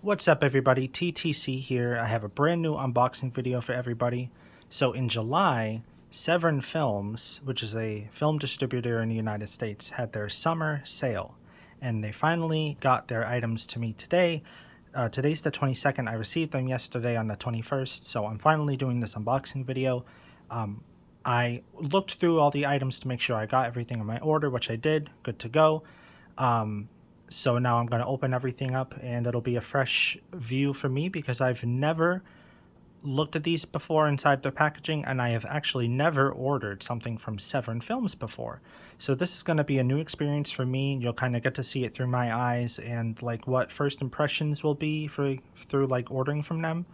What's up everybody, TTC here. I have a brand new unboxing video for everybody. So in July, Severin Films, which is a film distributor in the United States, had their summer sale. And they finally got their items to me today. Today's the 22nd. I received them yesterday on the 21st, so I'm finally doing this unboxing video. I looked through all the items to make sure I got everything in my order, which I did. Good to go. So now I'm going to open everything up and it'll be a fresh view for me because I've never looked at these before inside their packaging, and I have actually never ordered something from Severin Films before. So this is going to be a new experience for me. You'll kind of get to see it through my eyes and like what first impressions will be through like ordering from them.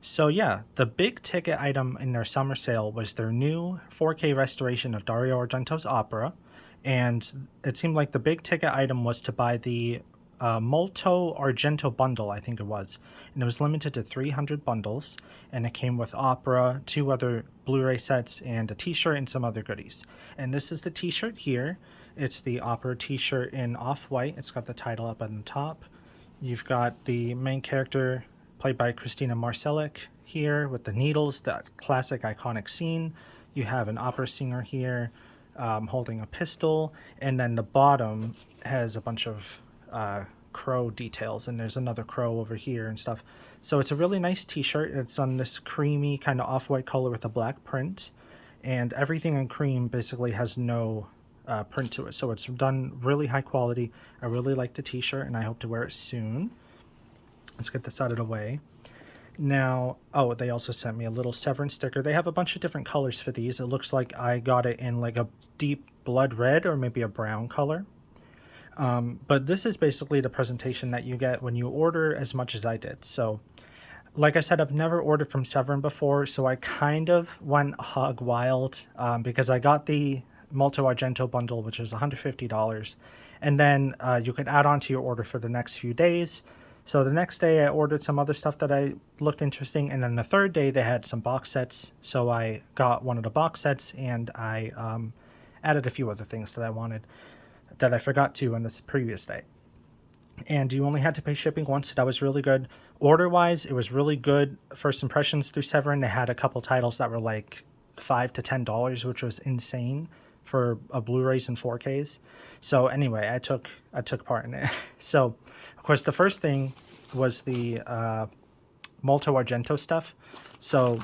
So yeah, the big ticket item in their summer sale was their new 4K restoration of Dario Argento's opera. And it seemed like the big ticket item was to buy the Molto Argento bundle, I think it was. And it was limited to 300 bundles. And it came with opera, 2 other Blu-ray sets, and a t-shirt and some other goodies. And this is the t-shirt here. It's the opera t-shirt in off-white. It's got the title up on the top. You've got the main character played by Christina Marcelic here with the needles, that classic iconic scene. You have an opera singer here holding a pistol, and then the bottom has a bunch of crow details, and there's another crow over here and stuff. So it's a really nice t-shirt. It's on this creamy kind of off-white color with a black print, and everything in cream basically has no print to it, so it's done really high quality. I really like the t-shirt and I hope to wear it soon. Let's get this out of the way. Now, oh, they also sent me a little Severin sticker. They have a bunch of different colors for these. It looks like I got it in like a deep blood red or maybe a brown color. But this is basically the presentation that you get when you order as much as I did. So, like I said, I've never ordered from Severin before, so I kind of went hog wild because I got the Molto Argento bundle, which is $150. And then you can add on to your order for the next few days. So the next day I ordered some other stuff that I looked interesting, and then the third day they had some box sets, so I got one of the box sets, and I added a few other things that I wanted that I forgot to on this previous day. And you only had to pay shipping once. That was really good. Order-wise, it was really good. First impressions through Severin, they had a couple titles that were like $5 to $10, which was insane for a Blu-rays and 4Ks. So anyway, I took part in it. So of course, the first thing was the Molto Argento stuff. So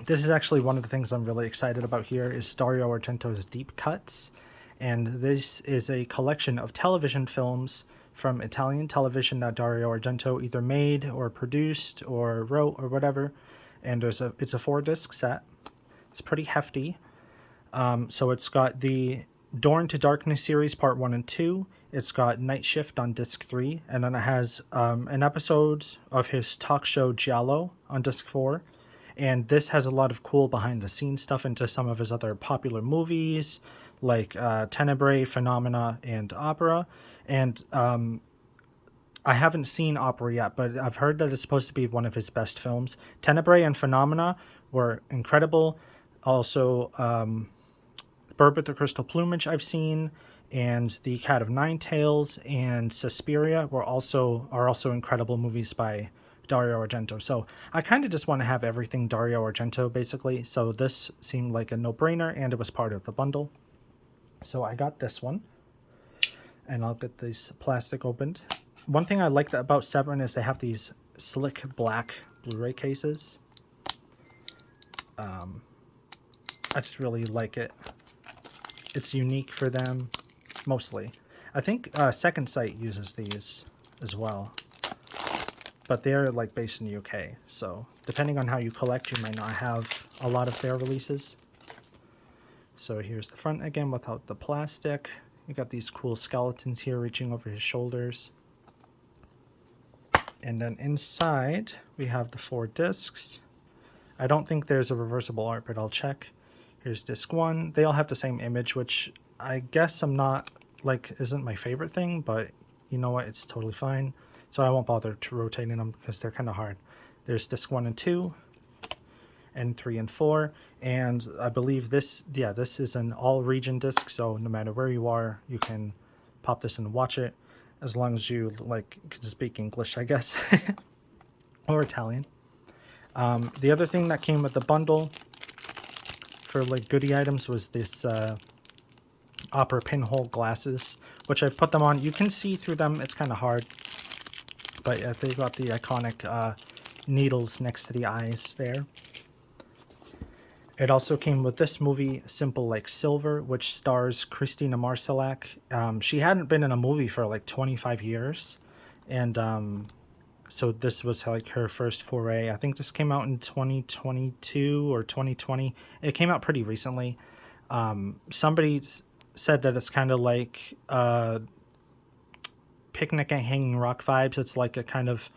this is actually one of the things I'm really excited about here is Dario Argento's Deep Cuts. And this is a collection of television films from Italian television that Dario Argento either made or produced or wrote or whatever. And it's a 4-disc set. It's pretty hefty. So it's got the Door to Darkness series part 1 and 2. It's got Night Shift on disc 3, and then it has an episode of his talk show Giallo on disc 4. And this has a lot of cool behind the scenes stuff into some of his other popular movies like Tenebrae, Phenomena, and Opera. And I haven't seen Opera yet, but I've heard that it's supposed to be one of his best films. Tenebrae and Phenomena were incredible. Also, Bird with the Crystal Plumage I've seen, and The Cat of Nine Tails and Suspiria are also incredible movies by Dario Argento. So I kind of just want to have everything Dario Argento basically. So this seemed like a no-brainer, and it was part of the bundle. So I got this one, and I'll get this plastic opened. One thing I like about Severin is they have these slick black Blu-ray cases. I just really like it. It's unique for them, mostly. I think Second Sight uses these as well, but they're like based in the UK, so depending on how you collect, you might not have a lot of their releases. So here's the front again without the plastic. You got these cool skeletons here reaching over his shoulders. And then inside, we have the 4 discs. I don't think there's a reversible art, but I'll check. Here's disc 1. They all have the same image, which I guess isn't my favorite thing, but you know what, it's totally fine. So I won't bother to rotating them because they're kind of hard. There's disc 1 and 2, and 3 and 4, and I believe this is an all region disc, so no matter where you are, you can pop this and watch it. as long as you like can speak English, I guess, or Italian. The other thing that came with the bundle for like goodie items was this opera pinhole glasses, which I put them on. You can see through them. It's kind of hard, but they got the iconic needles next to the eyes there. It also came with this movie, Simple Like Silver, which stars Christina Marcellak. She hadn't been in a movie for like 25 years, and so this was like her first foray. I think this came out in 2022 or 2020. It came out pretty recently. Somebody said that it's kind of like Picnic at Hanging Rock vibes. It's like a kind of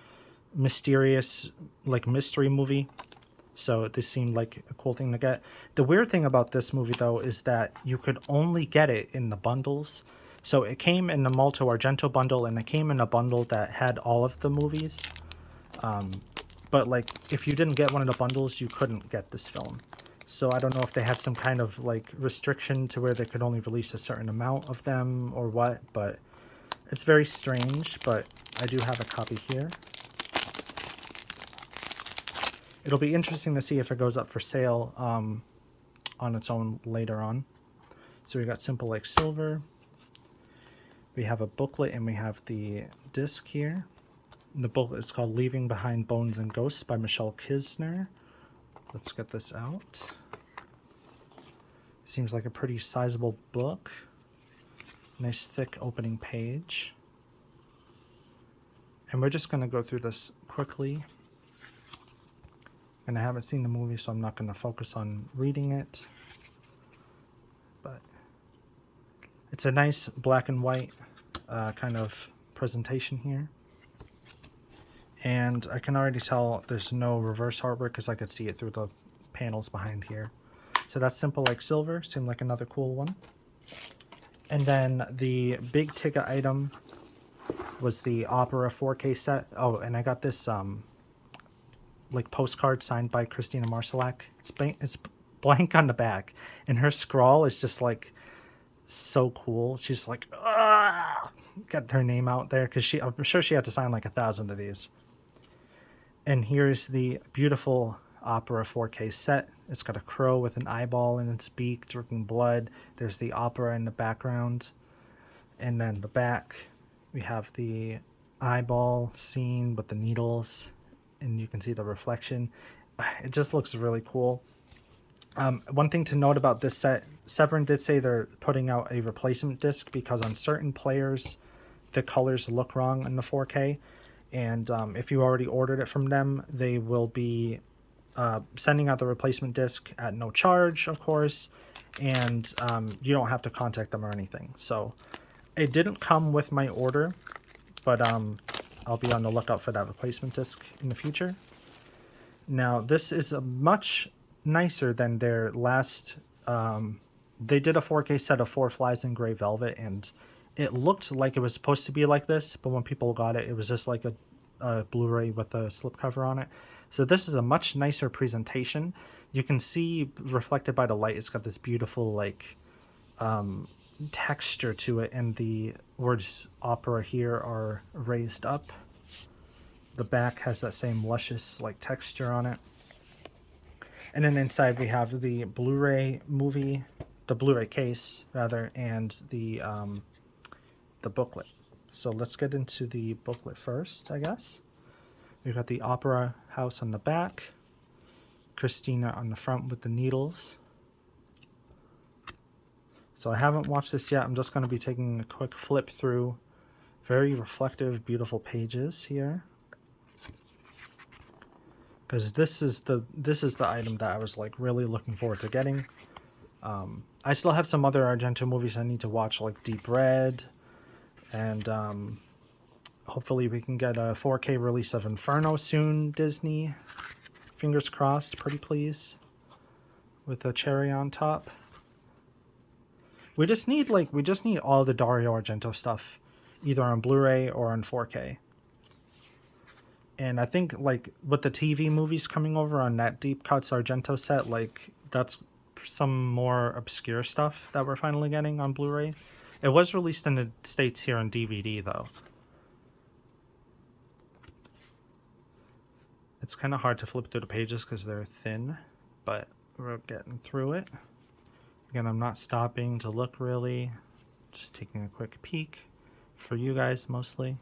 mysterious, like mystery movie. So this seemed like a cool thing to get. The weird thing about this movie, though, is that you could only get it in the bundles. So it came in the Molto Argento bundle, and it came in a bundle that had all of the movies. But like, if you didn't get one of the bundles, you couldn't get this film. So I don't know if they had some kind of like restriction to where they could only release a certain amount of them or what, but it's very strange. But I do have a copy here. It'll be interesting to see if it goes up for sale on its own later on. So we got Simple Like Silver. We have a booklet and we have the disc here. And the booklet is called Leaving Behind Bones and Ghosts by Michelle Kisner. Let's get this out. Seems like a pretty sizable book. Nice thick opening page. And we're just going to go through this quickly. And I haven't seen the movie, so I'm not going to focus on reading it. But it's a nice black and white kind of presentation here. And I can already tell there's no reverse artwork because I could see it through the panels behind here. So that's Simple Like Silver. Seemed like another cool one. And then the big ticket item was the Opera 4K set. Oh, and I got this like postcard signed by Christina Marcellak. It's blank on the back, and her scrawl is just like so cool. She's like, got her name out there because I'm sure she had to sign like 1,000 of these. And here's the beautiful Opera 4K set. It's got a crow with an eyeball in its beak dripping blood. There's the opera in the background, and then the back we have the eyeball scene with the needles, and you can see the reflection. It just looks really cool. One thing to note about this set, Severin did say they're putting out a replacement disc because on certain players the colors look wrong in the 4K, and if you already ordered it from them, they will be sending out the replacement disc at no charge, of course, and you don't have to contact them or anything. So it didn't come with my order, but I'll be on the lookout for that replacement disc in the future. Now, this is a much nicer than their last. They did a 4K set of Four Flies in Grey Velvet, and it looked like it was supposed to be like this, but when people got it, it was just like a Blu-ray with a slipcover on it. So this is a much nicer presentation. You can see reflected by the light, it's got this beautiful like texture to it, and the words opera here are raised up. The back has that same luscious like texture on it. And then inside we have the Blu-ray movie, the Blu-ray case rather, and the booklet. So let's get into the booklet first, I guess. We've got the opera house on the back, Christina on the front with the needles. So I haven't watched this yet. I'm just going to be taking a quick flip through. Very reflective, beautiful pages here. Because this is the item that I was like really looking forward to getting. I still have some other Argento movies I need to watch, like Deep Red, and hopefully we can get a 4K release of Inferno soon, Disney. Fingers crossed, pretty please. With a cherry on top. We just need all the Dario Argento stuff, either on Blu-ray or on 4K. And I think like with the TV movies coming over on that Deep Cuts Argento set, like that's some more obscure stuff that we're finally getting on Blu-ray. It was released in the States here on DVD though. It's kind of hard to flip through the pages because they're thin, but we're getting through it. Again, I'm not stopping to look really, just taking a quick peek for you guys mostly.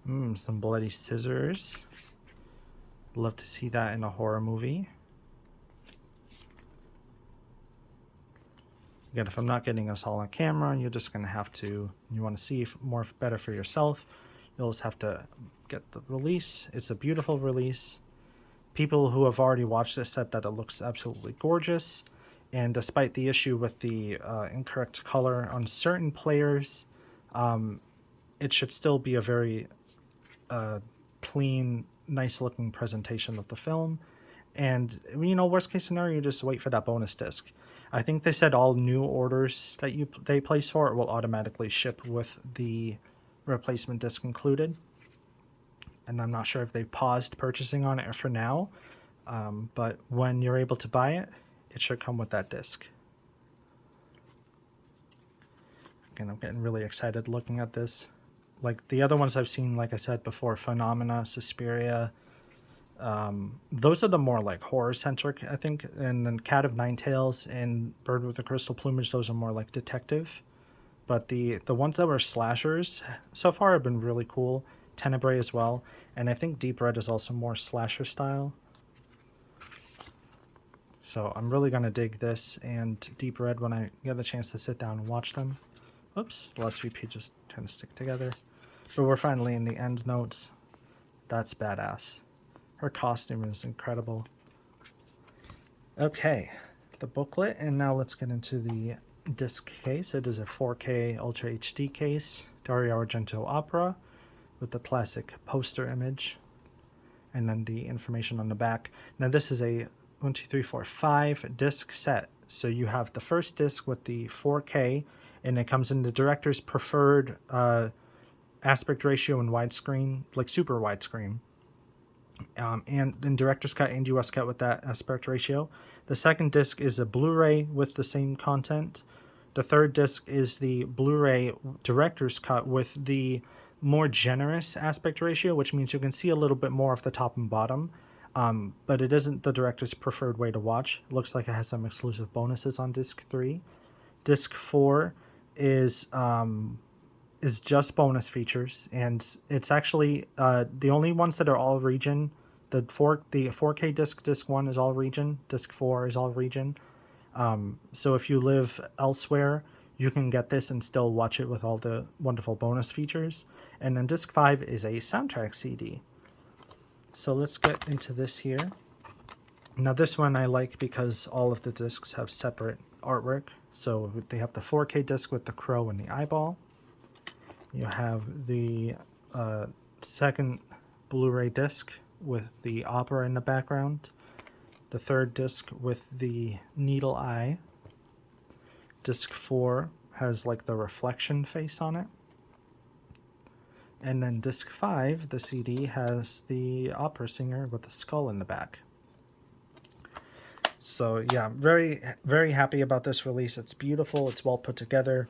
Some bloody scissors. Love to see that in a horror movie. Again, if I'm not getting us all on camera, you're just going to have to, you want to see better for yourself, you'll just have to get the release. It's a beautiful release. People who have already watched this said that it looks absolutely gorgeous. And despite the issue with the incorrect color on certain players, it should still be a very clean, nice looking presentation of the film. And, you know, worst case scenario, you just wait for that bonus disc. I think they said all new orders that they place for it will automatically ship with the replacement disc included. And I'm not sure if they paused purchasing on it for now, but when you're able to buy it, it should come with that disc. Again, I'm getting really excited looking at this. Like the other ones I've seen, like I said before, Phenomena, Suspiria, those are the more like horror centric, I think. And then Cat of Nine Tails and Bird with the Crystal Plumage, those are more like detective. But the ones that were slashers so far have been really cool. Tenebrae as well. And I think Deep Red is also more slasher style. So I'm really going to dig this and Deep Red when I get a chance to sit down and watch them. Oops, the last few pages kind of stick together. But we're finally in the end notes. That's badass. Her costume is incredible. Okay, the booklet, and now let's get into the disc case. It is a 4K Ultra HD case, Dario Argento Opera, with the classic poster image, and then the information on the back. Now this is a 5 disc set. So you have the first disc with the 4K, and it comes in the director's preferred aspect ratio and widescreen, like super widescreen. And in director's cut and US cut with that aspect ratio. The second disc is a Blu-ray with the same content. The third disc is the Blu-ray director's cut with the more generous aspect ratio, which means you can see a little bit more of the top and bottom. But it isn't the director's preferred way to watch. It looks like it has some exclusive bonuses on disc 3. Disc 4 is just bonus features, and it's actually the only ones that are all region. The 4K disc 1 is all region, disc 4 is all region. So if you live elsewhere, you can get this and still watch it with all the wonderful bonus features. And then disc 5 is a soundtrack CD. So let's get into this here. Now this one I like because all of the discs have separate artwork. So they have the 4K disc with the crow and the eyeball. You have the second Blu-ray disc with the opera in the background. The third disc with the needle eye. Disc 4 has like the reflection face on it. And then disc 5, the CD, has the opera singer with the skull in the back. So yeah, very, very happy about this release. It's beautiful. It's well put together.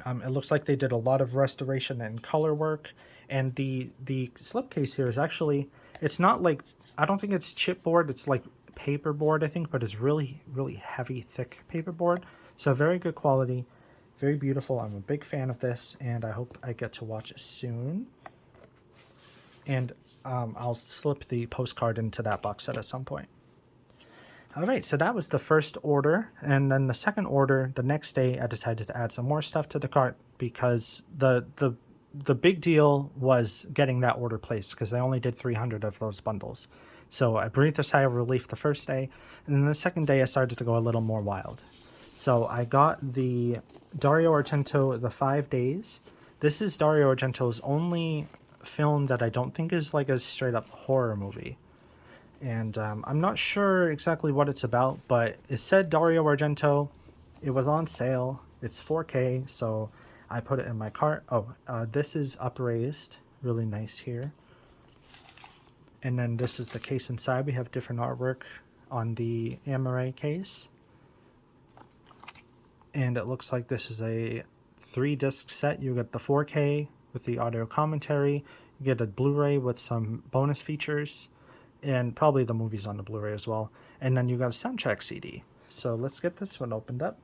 It looks like they did a lot of restoration and color work. And the slipcase here is actually, it's not like, I don't think it's chipboard. It's like paperboard, I think, but it's really, really heavy, thick paperboard. So very good quality, very beautiful. I'm a big fan of this, and I hope I get to watch it soon. And I'll slip the postcard into that box set at some point. All right, so that was the first order. And then the second order, the next day, I decided to add some more stuff to the cart because the big deal was getting that order placed because they only did 300 of those bundles. So I breathed a sigh of relief the first day, and then the second day I started to go a little more wild. So I got the Dario Argento The 5 Days. This is Dario Argento's only film that I don't think is like a straight up horror movie. And I'm not sure exactly what it's about, but it said Dario Argento. It was on sale. It's 4K, so I put it in my cart. Oh, this is upraised. Really nice here. And then this is the case inside. We have different artwork on the Amaray case. And it looks like this is a 3-disc set. You get the 4K with the audio commentary. You get a Blu-ray with some bonus features, and probably the movies on the Blu-ray as well. And then you got a soundtrack CD. So let's get this one opened up.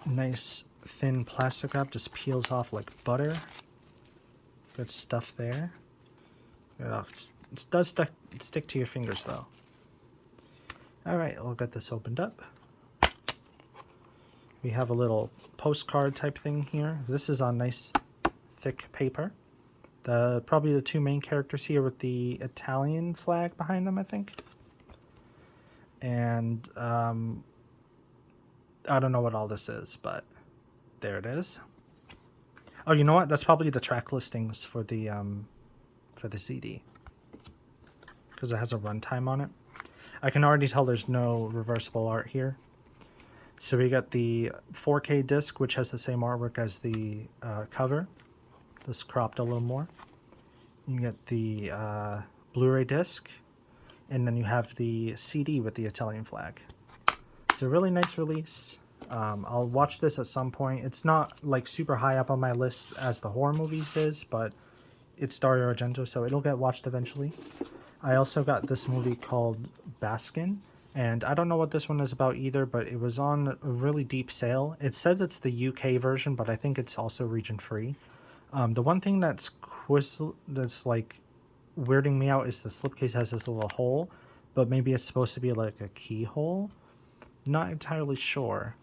Nice thin plastic wrap, just peels off like butter. Good stuff there. It does stick to your fingers though. Alright, I'll get this opened up. We have a little postcard type thing here. This is on nice thick paper. Probably the two main characters here with the Italian flag behind them, I think. And I don't know what all this is, but there it is. Oh, you know what? That's probably the track listings for the CD, because it has a runtime on it. I can already tell there's no reversible art here. So we got the 4K disc, which has the same artwork as the cover, just cropped a little more. You get the Blu-ray disc, and then you have the CD with the Italian flag. It's a really nice release. I'll watch this at some point. It's not like super high up on my list as the horror movies is, but it's Dario Argento, so it'll get watched eventually. I also got this movie called Baskin, and I don't know what this one is about either, but it was on a really deep sale. It says it's the UK version, but I think it's also region free. The one thing that's like weirding me out is the slipcase has this little hole, but maybe it's supposed to be like a keyhole. Not entirely sure.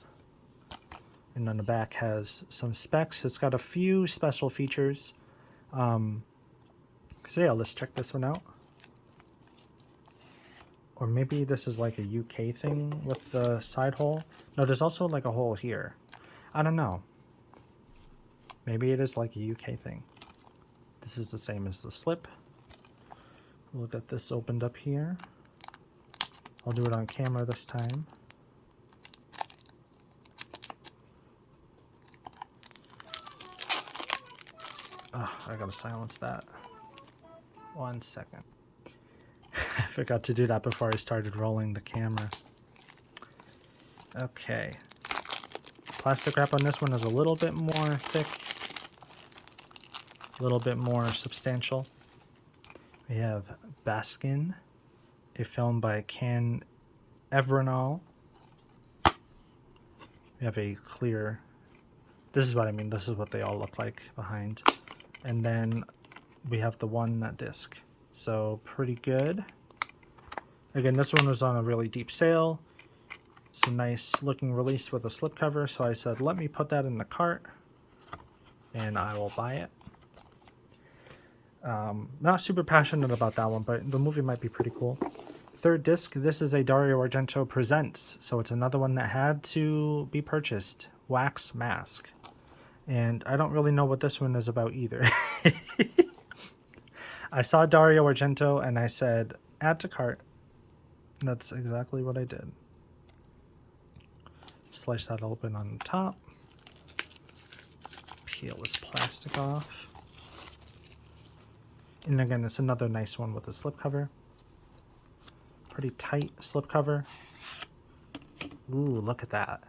And then the back has some specs. It's got a few special features. So yeah, let's check this one out. Or maybe this is like a UK thing with the side hole. No, there's also like a hole here. I don't know. Maybe it is like a UK thing. This is the same as the slip. We'll get this opened up here. I'll do it on camera this time. Oh, I gotta silence that. 1 second. I forgot to do that before I started rolling the camera. Okay. Plastic wrap on this one is a little bit more thick. A little bit more substantial. We have Baskin, a film by Can Evernal. We have a clear... This is what I mean. This is what they all look like behind. And then we have the one disc. So pretty good. Again, this one was on a really deep sale. It's a nice looking release with a slipcover. So I said, let me put that in the cart and I will buy it. Not super passionate about that one, but the movie might be pretty cool. Third disc, this is a Dario Argento Presents. So it's another one that had to be purchased. Wax Mask. And I don't really know what this one is about either. I saw Dario Argento and I said, add to cart. That's exactly what I did. Slice that open on the top. Peel this plastic off. And again, it's another nice one with a slipcover. Pretty tight slipcover. Ooh, look at that.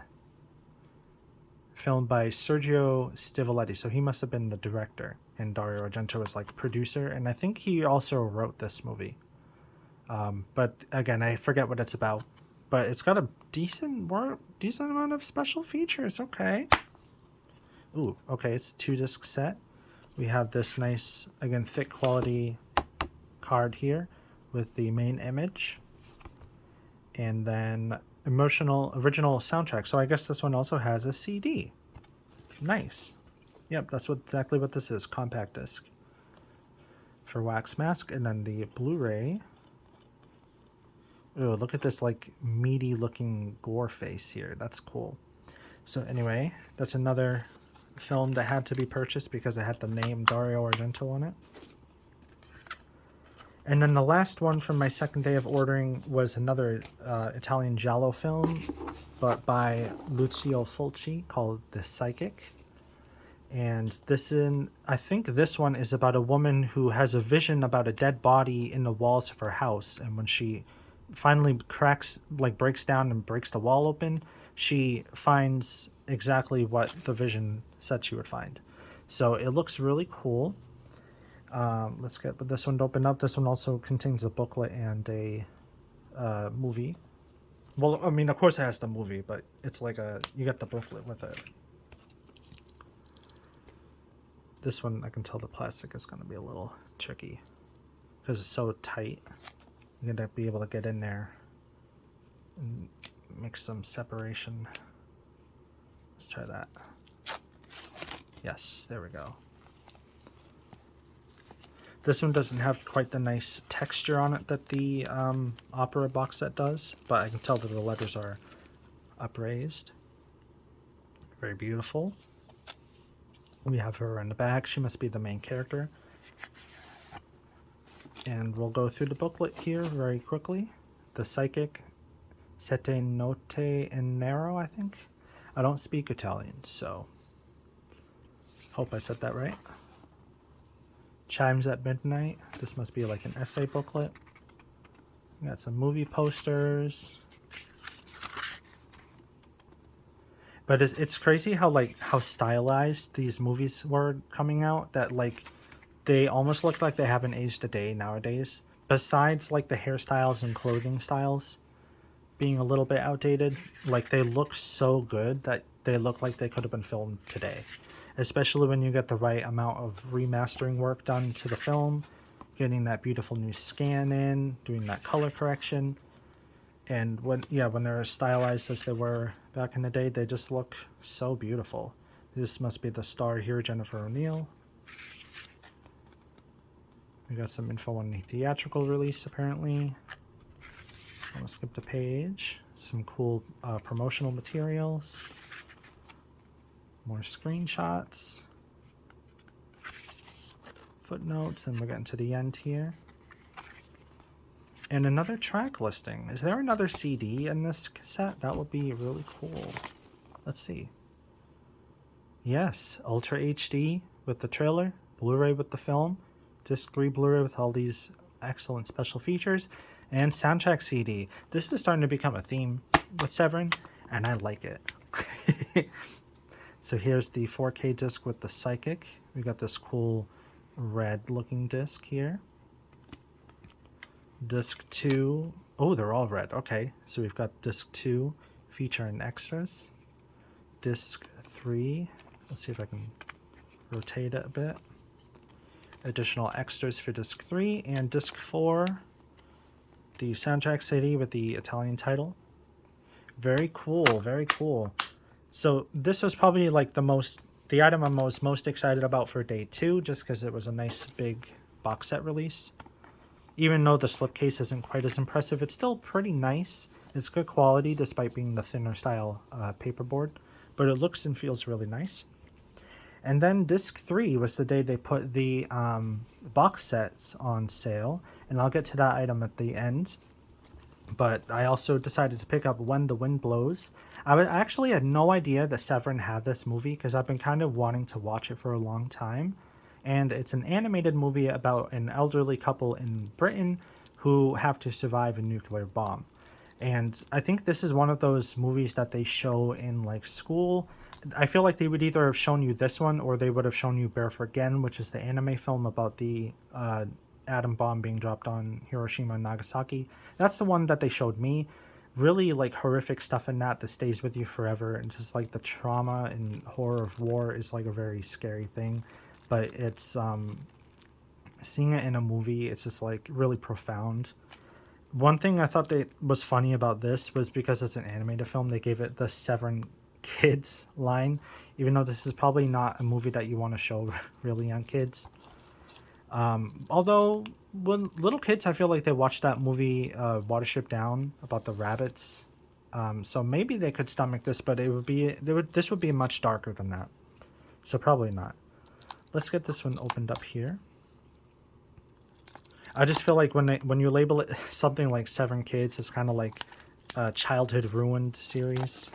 Filmed by Sergio Stivoletti, so he must have been the director, and Dario Argento was like producer, and I think he also wrote this movie. But again, I forget what it's about. But it's got a decent amount of special features. Okay. Ooh, okay, it's a 2-disc set. We have this nice, again, thick quality card here with the main image, and then original soundtrack. So I guess this one also has a CD. Nice. Yep, that's exactly what this is. Compact disc for Wax Mask, and then the Blu-ray. Oh, look at this like meaty looking gore face here. That's cool. So anyway, that's another film that had to be purchased because it had the name Dario Argento on it. And then the last one from my second day of ordering was another Italian giallo film, but by Lucio Fulci, called The Psychic. And I think this one is about a woman who has a vision about a dead body in the walls of her house, and when she finally cracks, like breaks down and breaks the wall open, she finds exactly what the vision said she would find. So it looks really cool. Let's get this one to open up. This one also contains a booklet and a movie. Well, I mean, of course it has the movie, but it's like you get the booklet with it. This one, I can tell the plastic is going to be a little tricky because it's so tight. You're going to be able to get in there and make some separation. Let's try that. Yes, there we go. This one doesn't have quite the nice texture on it that the Opera box set does, but I can tell that the letters are upraised. Very beautiful. We have her in the back. She must be the main character. And we'll go through the booklet here very quickly. The Psychic, Sette Note in Nero, I think. I don't speak Italian, so hope I said that right. Chimes at Midnight. This must be like an essay booklet. We got some movie posters. But it's crazy how stylized these movies were coming out, that like they almost look like they haven't aged a day nowadays. Besides like the hairstyles and clothing styles being a little bit outdated, like they look so good that they look like they could have been filmed today. Especially when you get the right amount of remastering work done to the film, getting that beautiful new scan in, doing that color correction. And when they're as stylized as they were back in the day, they just look so beautiful. This must be the star here, Jennifer O'Neill. We got some info on the theatrical release, apparently. I'm gonna skip the page. Some cool promotional materials. More screenshots. Footnotes, and we're getting to the end here. And another track listing. Is there another CD in this set? That would be really cool. Let's see. Yes, Ultra HD with the trailer, Blu-ray with the film, Disc 3 Blu-ray with all these excellent special features, and soundtrack CD. This is starting to become a theme with Severin, and I like it. So here's the 4K disc with the Psychic. We got this cool red looking disc here. Disc 2, oh, they're all red. Okay, so we've got disc 2, feature and extras. Disc 3, let's see if I can rotate it a bit. Additional extras for disc 3, and disc 4, the soundtrack CD with the Italian title. Very cool, very cool. So this was probably like the item I was most excited about for day 2, just because it was a nice big box set release. Even though the slipcase isn't quite as impressive, it's still pretty nice. It's good quality despite being the thinner style paperboard, but it looks and feels really nice. And then disc 3 was the day they put the box sets on sale, and I'll get to that item at the end. But I also decided to pick up When the Wind Blows. I actually had no idea that Severin had this movie because I've been kind of wanting to watch it for a long time. And it's an animated movie about an elderly couple in Britain who have to survive a nuclear bomb. And I think this is one of those movies that they show in like school. I feel like they would either have shown you this one or they would have shown you Bear for Again, which is the anime film about the atom bomb being dropped on Hiroshima and Nagasaki. That's the one that they showed me. Really like horrific stuff in that stays with you forever. And just like the trauma and horror of war is like a very scary thing. But it's seeing it in a movie, it's just like really profound. One thing I thought that was funny about this was because it's an animated film, they gave it the Severin Kids line, even though this is probably not a movie that you want to show really young kids. Although when little kids, I feel like they watched that movie Watership Down about the rabbits, so maybe they could stomach this, but this would be much darker than that, so probably not. Let's get this one opened up here. I just feel like when you label it something like Severin Kids, it's kind of like a childhood ruined series.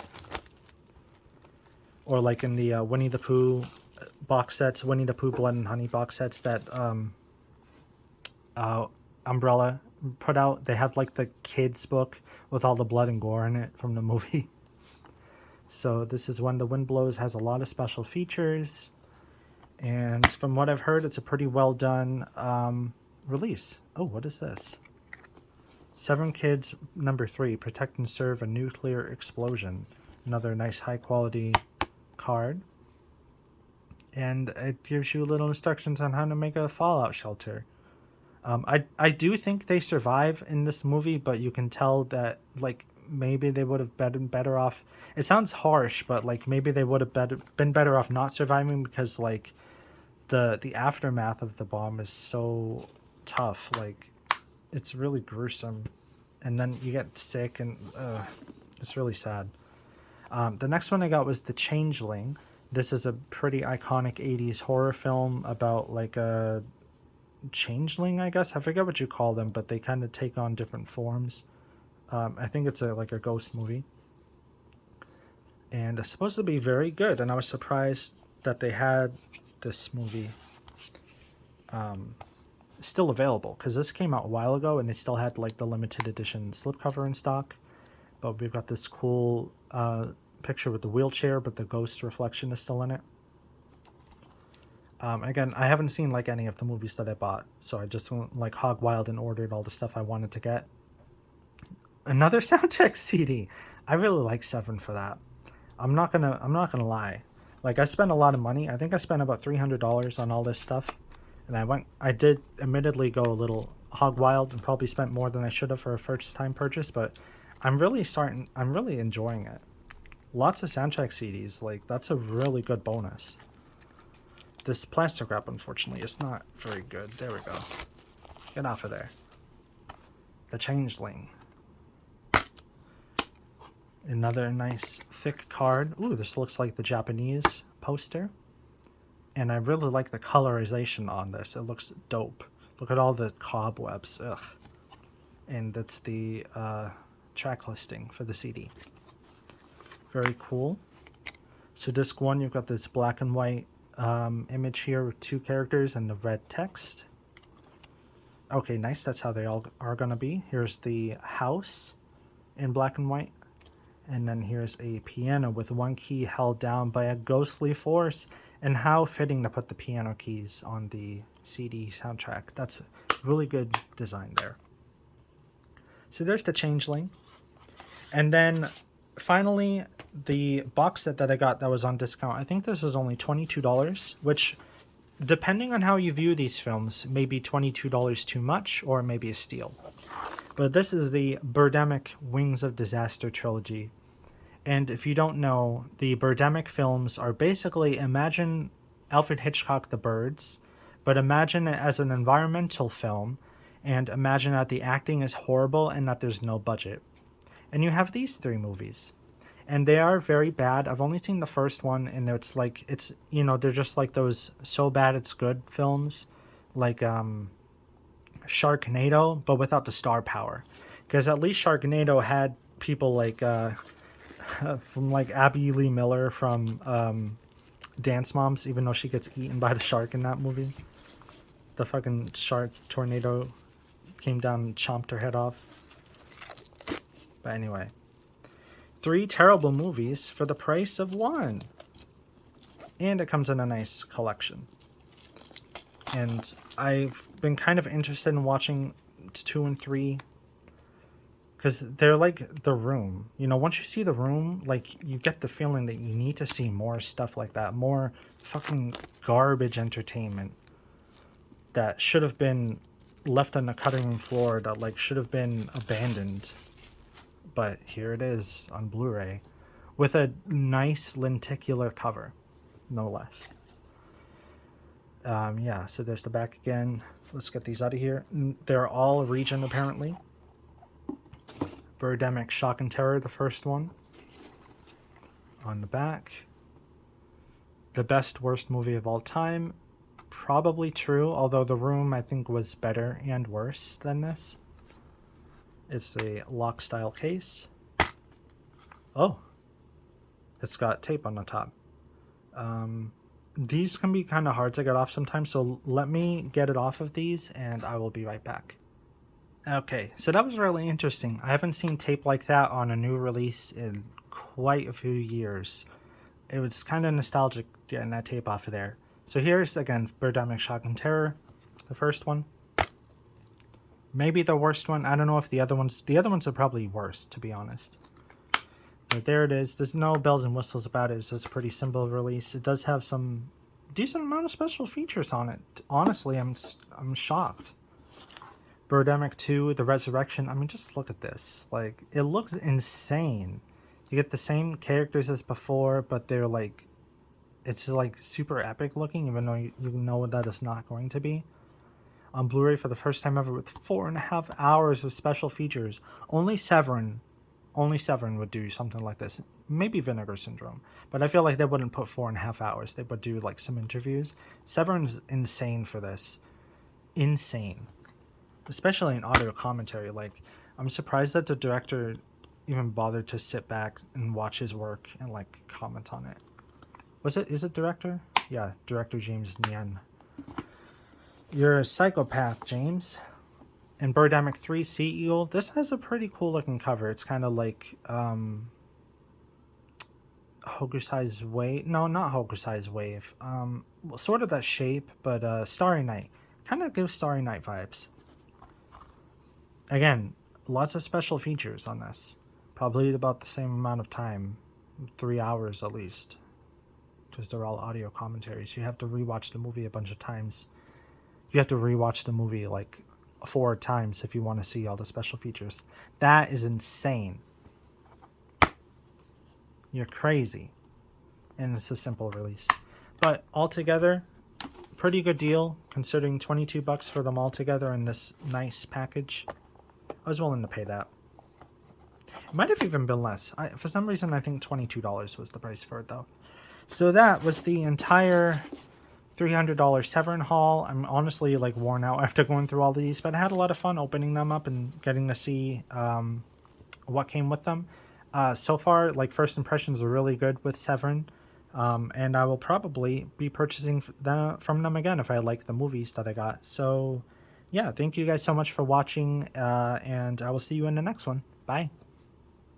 Or like in the Winnie the Pooh box sets, Winnie the Pooh Blood and Honey box sets that Umbrella put out. They have like the kids book with all the blood and gore in it from the movie. So this is When the Wind Blows, has a lot of special features. And from what I've heard, it's a pretty well done release. Oh, what is this? Severin Kids #3, Protect and Serve a Nuclear Explosion. Another nice high quality card. And it gives you little instructions on how to make a fallout shelter. I do think they survive in this movie, but you can tell that like maybe they would have been better off. It sounds harsh, but like maybe they would have been better off not surviving, because like the aftermath of the bomb is so tough. Like it's really gruesome, and then you get sick, and it's really sad. The next one I got was The Changeling. This is a pretty iconic 80s horror film about like a changeling, I guess. I forget what you call them, but they kind of take on different forms. I think it's like a ghost movie. And it's supposed to be very good, and I was surprised that they had this movie still available, because this came out a while ago and they still had like the limited edition slipcover in stock. But we've got this cool picture with the wheelchair, but the ghost reflection is still in it. Again, I haven't seen like any of the movies that I bought, so I just went like hog wild and ordered all the stuff I wanted to get. Another soundtrack CD. I really like Severin for that. I'm not gonna lie. Like, I spent a lot of money. I think I spent about $300 on all this stuff, and I did admittedly go a little hog wild and probably spent more than I should have for a first time purchase, but I'm really enjoying it. Lots of soundtrack CDs, like that's a really good bonus. This plastic wrap, unfortunately, is not very good. There we go. Get off of there. The Changeling. Another nice thick card. Ooh, this looks like the Japanese poster. And I really like the colorization on this. It looks dope. Look at all the cobwebs. Ugh. And that's the track listing for the CD. Very cool. So disc 1, you've got this black and white image here with 2 characters and the red text. Okay, nice. That's how they all are going to be. Here's the house in black and white. And then here's a piano with one key held down by a ghostly force. And how fitting to put the piano keys on the CD soundtrack. That's really good design there. So there's the Changeling. And then finally, the box set that I got that was on discount. I think this was only $22, which, depending on how you view these films, may be $22 too much or maybe a steal. But this is the Birdemic Wings of Disaster trilogy. And if you don't know, the Birdemic films are basically, imagine Alfred Hitchcock The Birds, but imagine it as an environmental film, and imagine that the acting is horrible and that there's no budget. And you have these 3 movies. And they are very bad. I've only seen the first one, and it's like, they're just like those so bad it's good films. Like Sharknado, but without the star power. Because at least Sharknado had people like from like Abby Lee Miller from Dance Moms, even though she gets eaten by the shark in that movie. The fucking shark tornado came down and chomped her head off. But anyway, 3 terrible movies for the price of 1. And it comes in a nice collection. And I've been kind of interested in watching 2 and 3, because they're like The Room. You know, once you see The Room, like, you get the feeling that you need to see more stuff like that. More fucking garbage entertainment that should have been left on the cutting room floor, that, like, should have been abandoned. But here it is on Blu-ray with a nice lenticular cover, no less. Yeah, so there's the back again. Let's get these out of here. They're all region, apparently. Birdemic Shock and Terror, the first one. On the back. The best, worst movie of all time. Probably true, although The Room, I think, was better and worse than this. It's a lock style case. Oh, it's got tape on the top. These can be kind of hard to get off sometimes, so let me get it off of these and I will be right back. Okay, so that was really interesting. I haven't seen tape like that on a new release in quite a few years. It was kind of nostalgic getting that tape off of there. So here's, again, Birdemic Shock and Terror, the first one. Maybe the worst one. I don't know if the other ones are probably worse, to be honest. But there it is. There's no bells and whistles about it. It's just a pretty simple release. It does have some decent amount of special features on it. Honestly, I'm shocked. Birdemic 2, The Resurrection. I mean, just look at this. Like, it looks insane. You get the same characters as before, but they're like, it's like super epic looking, even though you know that it's not going to be. On Blu-ray for the first time ever with 4.5 hours of special features. Only Severin would do something like this. Maybe Vinegar Syndrome, but I feel like they wouldn't put 4.5 hours. They would do like some interviews. Severin's insane for this. Insane. Especially in audio commentary. Like, I'm surprised that the director even bothered to sit back and watch his work and like comment on it. Is it director? Yeah, director James Nien. You're a psychopath, James. And Birdemic 3, Sea Eagle. This has a pretty cool looking cover. It's kind of like Hokusai's Wave. No, not Hokusai's Wave. Sort of that shape, but Starry Night. Kind of gives Starry Night vibes. Again, lots of special features on this. Probably about the same amount of time. 3 hours at least. Because they're all audio commentaries. You have to rewatch the movie a bunch of times. You have to rewatch the movie like 4 times if you want to see all the special features. That is insane. You're crazy. And it's a simple release. But altogether, pretty good deal considering $22 for them all together in this nice package. I was willing to pay that. It might have even been less. For some reason, I think $22 was the price for it though. So that was the entire $300 Severin haul. I'm honestly like worn out after going through all these, but I had a lot of fun opening them up and getting to see what came with them. So far, like, first impressions are really good with Severin, and I will probably be purchasing from them again if I like the movies that I got. So yeah, thank you guys so much for watching, and I will see you in the next one. Bye.